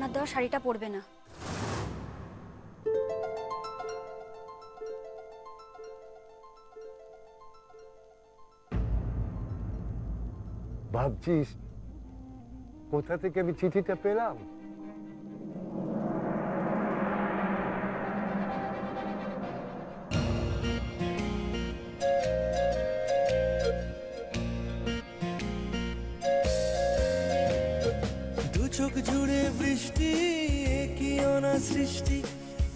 আমার দেওয়া শাড়িটা পরবে না। ভাবছিস কোথা থেকে আমি চিঠিটা পেলাম? দু চোখ জুড়ে বৃষ্টি, কি অনা সৃষ্টি,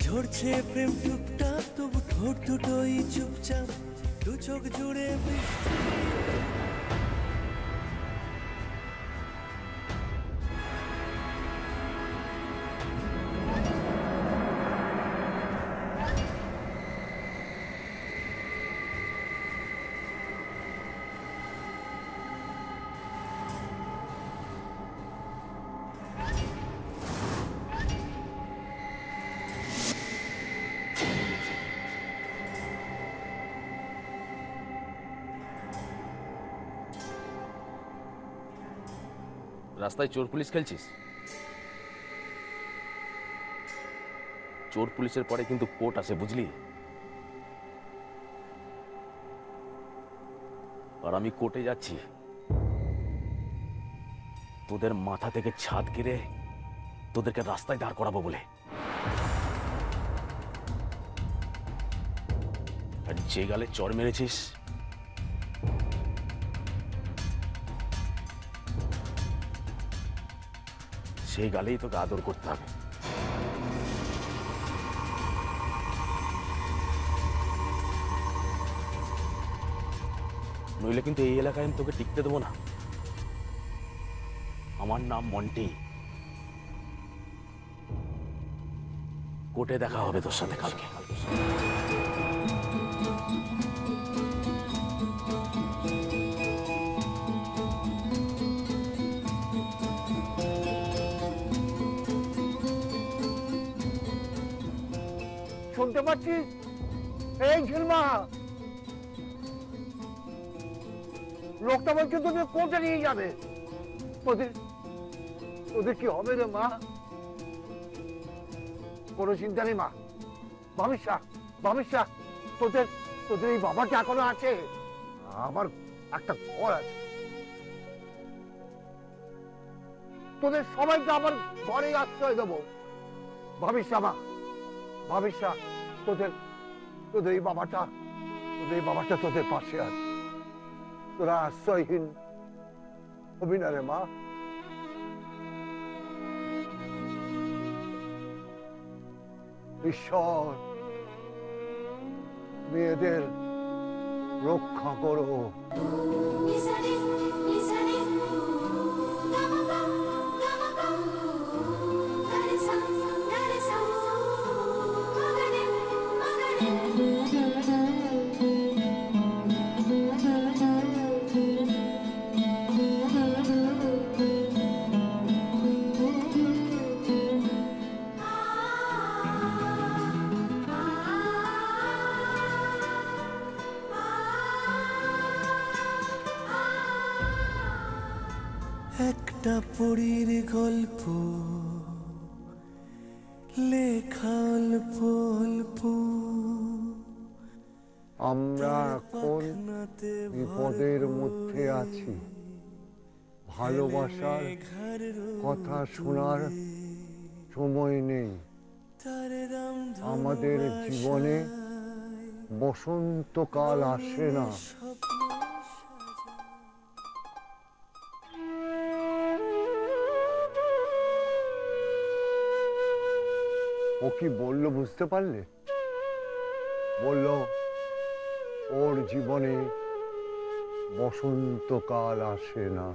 ঝরছে প্রেম টুকটাক, তবু ঠোঁট দুটোই চুপচাপ। দু চোখ জুড়ে বৃষ্টি। রাস্তায় চোর পুলিশ খেলছিস? চোর পুলিশের পরে কিন্তু কোর্ট আছে, বুঝলি? আর আমি কোর্টে যাচ্ছি তোদের মাথা থেকে ছাদ কেড়ে তোদেরকে রাস্তায় দাঁড় করাবো বলে। আর যে গালে চর মেরেছিস সেই গালেই তোকে আদর করতে হবে। নইলে কিন্তু এই এলাকায় আমি তোকে টিকতে দেবো না। আমার নাম মন্টি। কোর্টে দেখা হবে তোর সাথে কালকে। শুনতে পাচ্ছিস? এই ঝিলমা, লোকটা বলছে তোদের কোর্টে নিয়ে যাবে। তোদের কি হবে রে মা? কোনো চিন্তা নেই মা। ভবিষ্যৎ তোদের এই বাবাটা এখনো আছে। আমার একটা ঘর আছে, তোদের সবাইকে আমার ঘরে আশ্রয় দেবো। ভবিষ্যৎ তোদের এই বাবাটা তোদের পাশে আছে। তোরা আশ্রয়হীন হবি না রে মা। ঈশ্বর মেয়েদের রক্ষা করো। একটা পরীর গল্প লেখা অল্প অল্প। আমরা এখন বিপদের মধ্যে আছি। ভালোবাসার কথা শোনার সময় নেই। আমাদের জীবনে বসন্তকাল আসে না। ও কি বললো বুঝতে পারলে? বলল ওর জীবনে বসন্তকাল আসে না।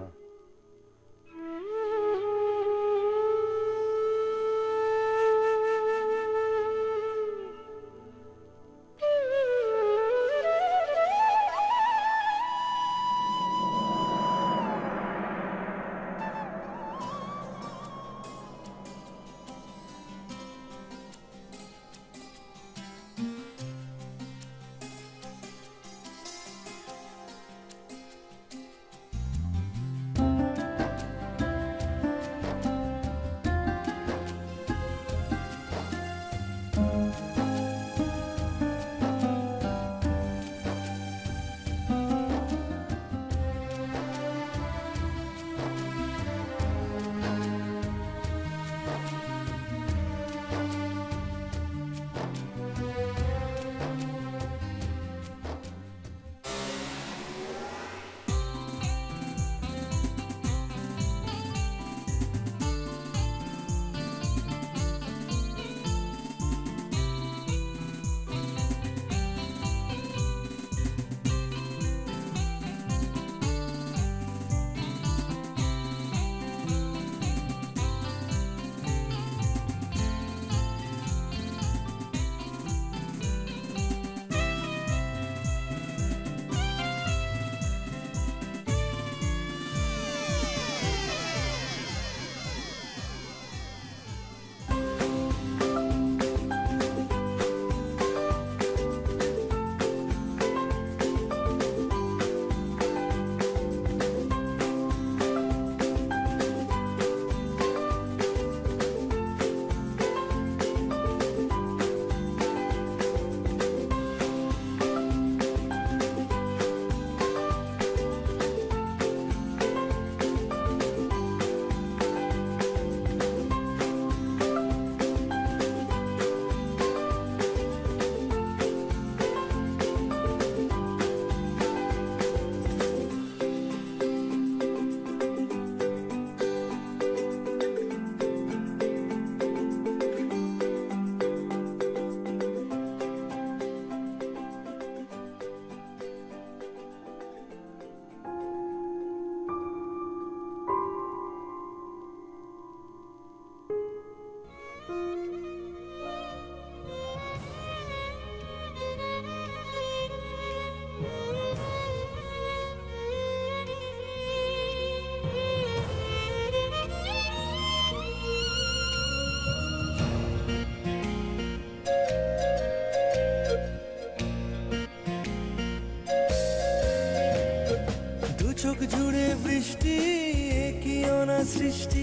সৃষ্টি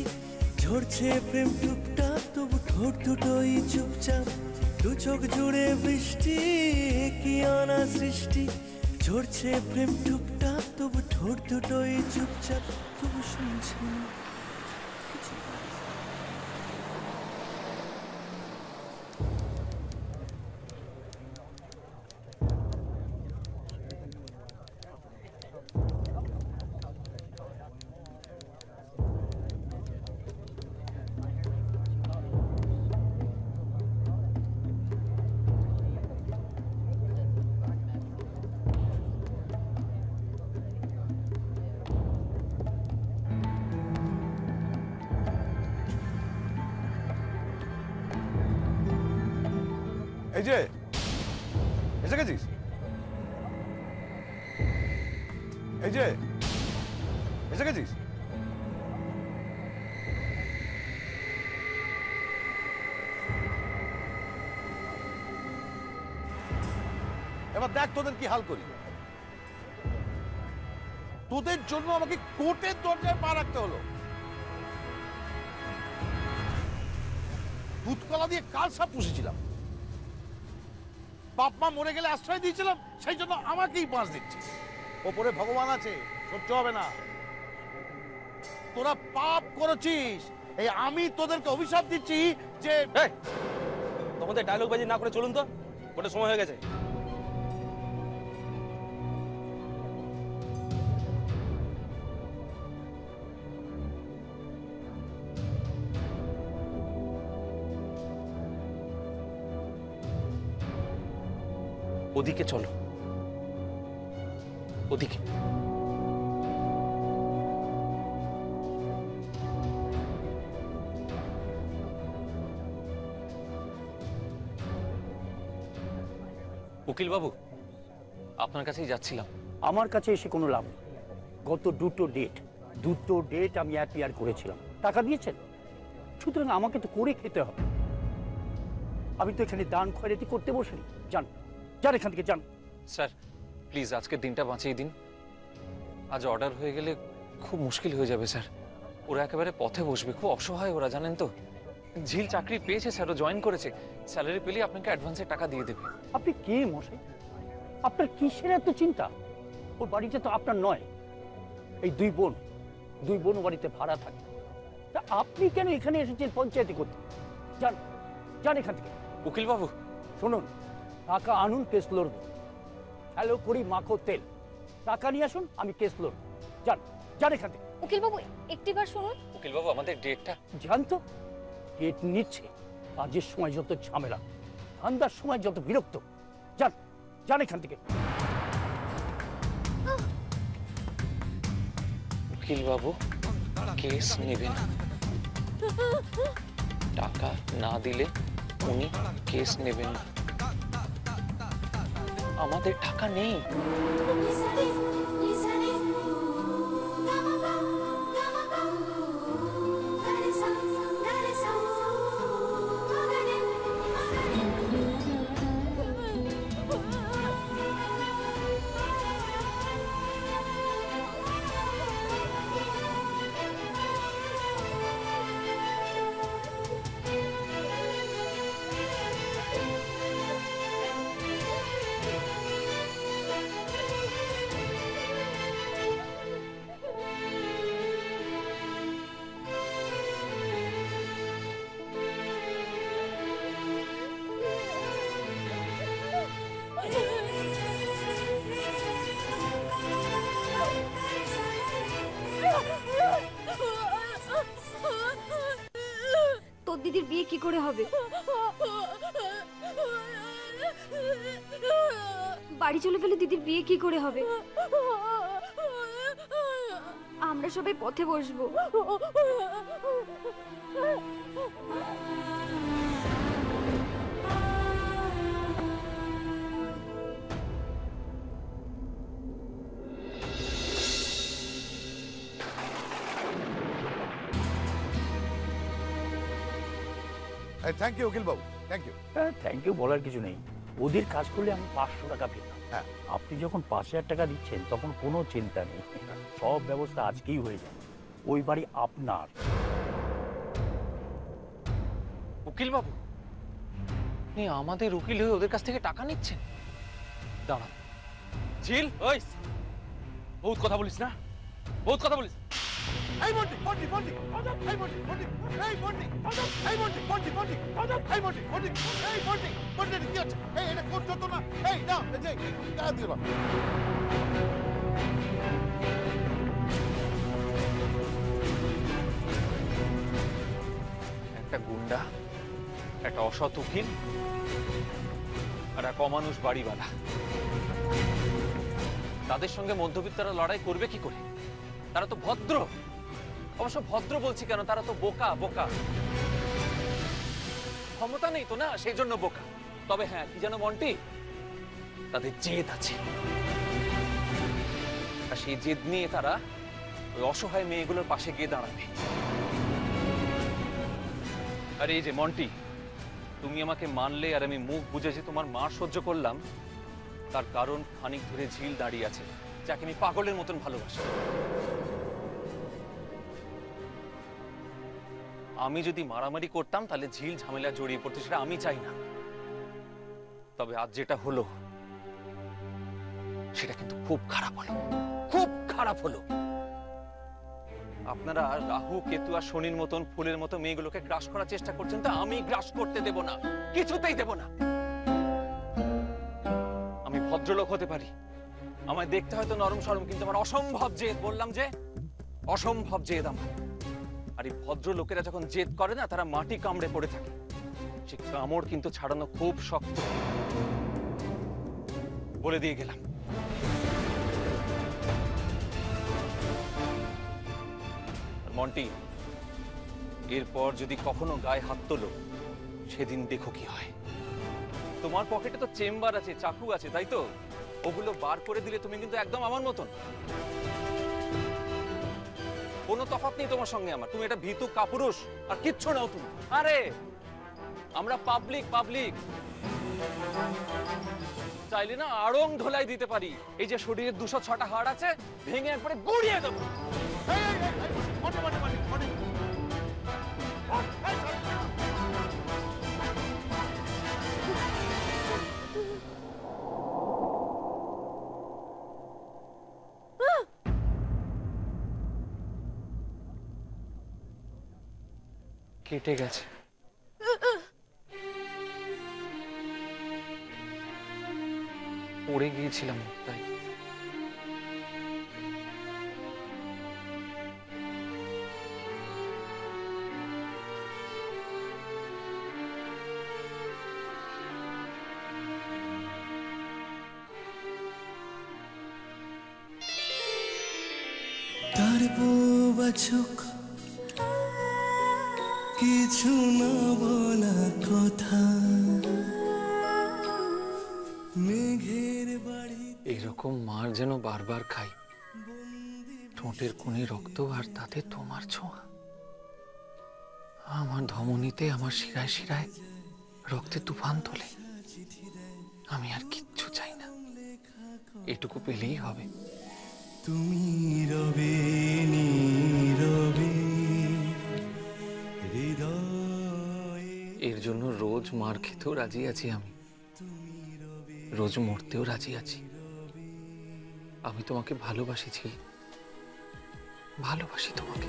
ঝরছে প্রেম টুকটাক তবু ঠোঁট দুটোই চুপচাপ দু চোখ জুড়ে বৃষ্টি কি অনা সৃষ্টি ঝরছে প্রেম টুকটাক তবু ঠোঁট দুটোই চুপচাপ তবু শুনছে না কিছু। এই যে এসে গেছিস? এই যে এসে গেছিস? এবার দেখ তোদের কি হাল করি। তোদের জন্য আমাকে কোর্টের দরজায় পা রাখতে হলো। দুধকলা দিয়ে কাল সাপ পুষেছিলাম, বাপ মা মরে গেলে আশ্রয় দিয়েছিলাম, সেই জন্য আমাকেই বাঁশ দিচ্ছিস। ওপরে ভগবান আছে, সহ্য হবে না। তোরা পাপ করেছিস, এই আমি তোদেরকে অভিশাপ দিচ্ছি যে তোমাদের ডায়লগ বাজি না করে চলুন তো, ওটা সময় হয়ে গেছে। ওদিকে চলো, ওদিকে। উকিল বাবু, আপনার কাছেই যাচ্ছিলাম। আমার কাছে এসে কোনো লাভ নেই। গত দুটো ডেট আমি অ্যাপিয়ার করেছিলাম, টাকা দিয়েছেন, সুতরাং আমাকে তো করে খেতে হবে। আমি তো এখানে দান খয়রাতি করতে বসিনি। যান যান এখান থেকে যান। স্যার প্লিজ আজকের দিনটা বাঁচিয়ে দিন। আজ অর্ডার হয়ে গেলে খুব মুশকিল হয়ে যাবে স্যার। ওরা একেবারে পথে বসবে, খুব অসহায় ওরা, জানেন তো। ঝিল চাকরি পেয়েছে স্যার, ও জয়েন করেছে, স্যালারি পেলে আপনাকে অ্যাডভান্সে টাকা দিয়ে দেবে। আপনি কে মশাই? আপনার কিসের এত চিন্তা? ওর বাড়িতে তো আপনার নয়, এই দুই বোন বাড়িতে ভাড়া থাকে। তা আপনি কেন এখানে এসেছেন পঞ্চায়েতে করতে? যান যান এখান থেকে। উকিল বাবু শুনুন, টাকা আনুন, কেস লড়ব। হ্যালো করি মাখো তেল, টাকা নিয়ে আসুন, আমি কেস লড়ব। যান যান এখান থেকে। উকিল বাবু একটিবার শুনুন। উকিল বাবু আমাদের ডেটটা। জানতো গেট নিচ্ছে, কাজের সময় যত ঝামেলা, ঠান্ডার সময় যত বিরক্ত। যান যান এখান থেকে। উকিল বাবু কেস নেবেন, টাকা না দিলে উনি কেস নেবেন না। আমাদের টাকা নেই। তোর দিদির বিয়ে কি করে হবে? বাড়ি চলে গেলে দিদির বিয়ে কি করে হবে? আমরা সবাই পথে বসবো। থ্যাংক ইউ উকিল বাবু, থ্যাংক ইউ। থ্যাংক ইউ বলার কিছু নেই। ওদের কাজ করলে আমি 500 টাকা পেতাম। হ্যাঁ। আপনি যখন 5000 টাকা দিচ্ছেন তখন কোনো চিন্তা নেই, সব ব্যবস্থা আজকেই হয়ে যাবে। ওই বাড়ি আপনার। উকিল বাবু, আপনি আমাদের উকিল হয়ে ওদের কাছ থেকে টাকা নিচ্ছেন? দাঁড়ান। ঝিল, ওই বহুত কথা বলিস না, বহুত কথা বলিস। এই বন্টি বন্টি বন্টি এই বন্টি বন্টি এই বন্টি এই বন্টি বন্টি বন্টি এই বন্টি বন্টি এই বন্টি বন্টি কি আছে? এই এটা কোন যত না, এই দাও এই যে টাকা দিয়ে দাও। একটা গুন্ডা, একটা অসৎ উকিল আর এক অমানুষ বাড়িওয়ালা, তাদের সঙ্গে মধ্যবিত্তরা লড়াই করবে কি করে? তারা তো ভদ্র। অবশ্য ভদ্র বলছি কেন, তারা তো বোকা। বোকা, ক্ষমতা নেই তো না, সেই জন্য বোকা। তবে হ্যাঁ, কি জানো মন্টি, তাদের জেদ আছে, আর সেই জেদ নিয়ে তারা ওই অসহায় মেয়েগুলোর পাশে গিয়ে দাঁড়াবে। আর এই যে মন্টি, তুমি আমাকে মানলে আর আমি মুখ বুঝে যে তোমার মার সহ্য করলাম, তার কারণ খানিক ধরে ঝিল দাঁড়িয়ে আছে, যাকে আমি পাগলের মতন ভালোবাসি। আমি যদি মারামারি করতাম তাহলে ঝিল ঝামেলা জড়িয়ে পড়তো, সেটা আমি চাই না। তবে আজ যেটা হলো সেটা কিন্তু খুব খারাপ হলো, খুব খারাপ হলো। আপনারা রাহু কেতু আর শনির মতন ফুলের মতো মেয়েগুলোকে গ্রাস করার চেষ্টা করছেন, তো আমি গ্রাস করতে দেব না, কিছুতেই দেব না। আমি ভদ্রলোক হতে পারি, আমায় দেখতে হয়তো নরম সরম, কিন্তু আমার অসম্ভব জেদ, বললাম যে অসম্ভব জেদ আমার। আর এই ভদ্রলোকেরা যখন জেদ করে না, তারা মাটি কামড়ে পড়ে থাকে। সে কামড় কিন্তু ছাড়ানো খুব শক্ত, বলে দিয়ে গেলাম। মন্টি, এরপর যদি কখনো গায়ে হাত তোলো, সেদিন দেখো কি হয়। তোমার পকেটে তো চেম্বার আছে, চাকু আছে, তাই তো? ওগুলো বার করে দিলে তুমি কিন্তু একদম আমার মতন, কোনো তফাৎ নেই তোমার সঙ্গে আমার। তুমি এটা ভীতু কাপুরুষ আর কিচ্ছু নাও তুমি। আরে আমরা পাবলিক, চাইলে না আড়ং ঢোলাই দিতে পারি। এই যে শরীরের 206টা হাড় আছে, ভেঙে একবারে গুড়িয়ে দেবো। কেটে গেছে। পড়ে গিয়েছিলাম তাই। তার বোবা চোখ, কিছু না বলা কথা, মেঘের বাড়ি। এইরকম মার যেন বারবার খাই, ঠোঁটের কোণে রক্ত আর তাতে তোমার ছোঁয়া। আমার ধমনীতে, আমার শিরায় শিরায় রক্তে তুফান তোলে। আমি আর কিচ্ছু চাই না, এটুকু পেলেই হবে। তুমি রবে নীরবে হৃদয়ে। এর জন্য রোজ মার খেতেও রাজি আছি আমি, রোজ মরতেও রাজি আছি। আমি তোমাকে ভালোবাসি ঝিল, ভালোবাসি তোমাকে।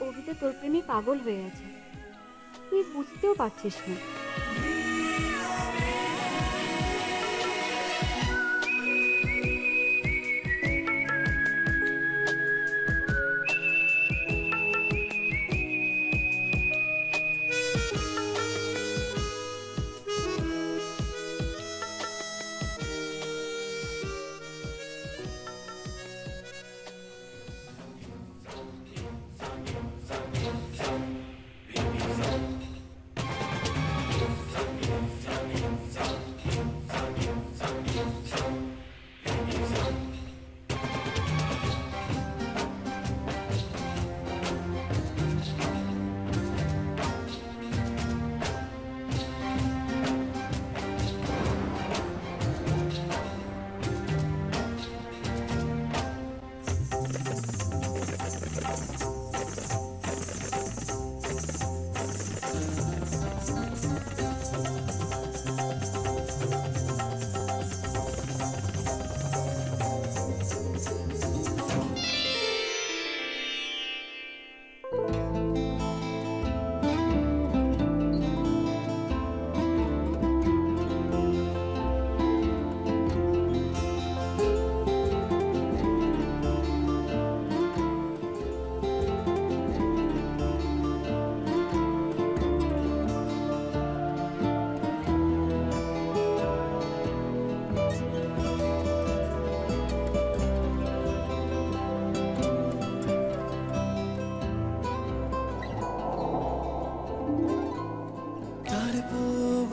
অভিতে তোর প্রেমে পাগল হয়ে আছে, তুই বুঝতেও পারছিস না।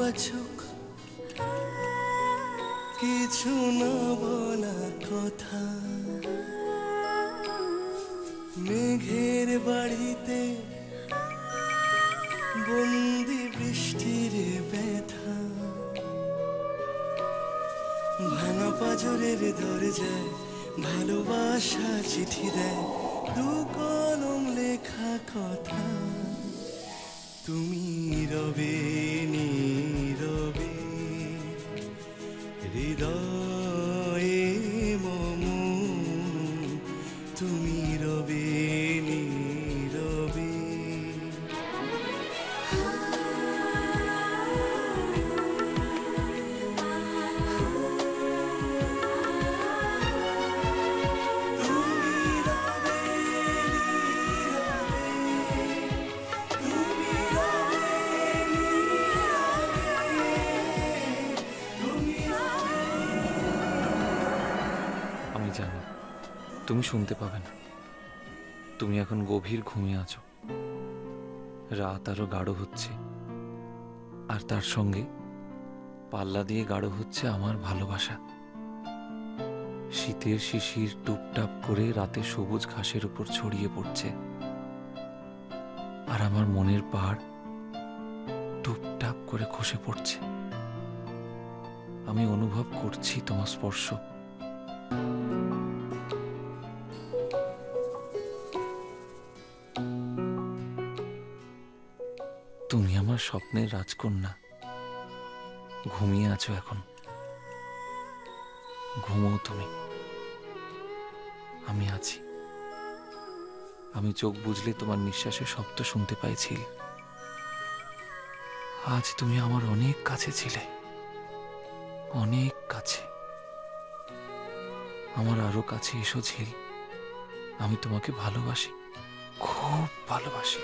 বাচুক কিছু না বলা কথা, মেঘের বাড়িতে বন্দি বৃষ্টির ব্যথা, ভাঙা পাজরের দরজায় ভালোবাসা চিঠি দেয়, দু কলম লেখা কথা। তুমি রবে নীরবে হৃদয়ে মম, তুমি রবে নীরবে। আমি জানি তুমি শুনতে পাবে না, তুমি এখন গভীর ঘুমিয়ে আছো। রাত আরো গাঢ় হচ্ছে, আর তার সঙ্গে পাল্লা দিয়ে গাঢ় হচ্ছে আমার ভালোবাসা। শীতের শিশির টুপটাপ করে রাতে সবুজ ঘাসের উপর ছড়িয়ে পড়ছে, আর আমার মনের পাহাড় টুপটাপ করে খসে পড়ছে। আমি অনুভব করছি তোমার স্পর্শ। তুমি আমার স্বপ্নের রাজকন্যা, ঘুমিয়ে আছো এখন। ঘুমোও তুমি, আমি আছি। আমি চোখ বুঝলে তোমার নিঃশ্বাসের শব্দ শুনতে পাইছি। আজ তুমি আমার অনেক কাছে ছিলে, অনেক কাছে। আমার আরো কাছে এসো ঝিল, আমি তোমাকে ভালোবাসি, খুব ভালোবাসি।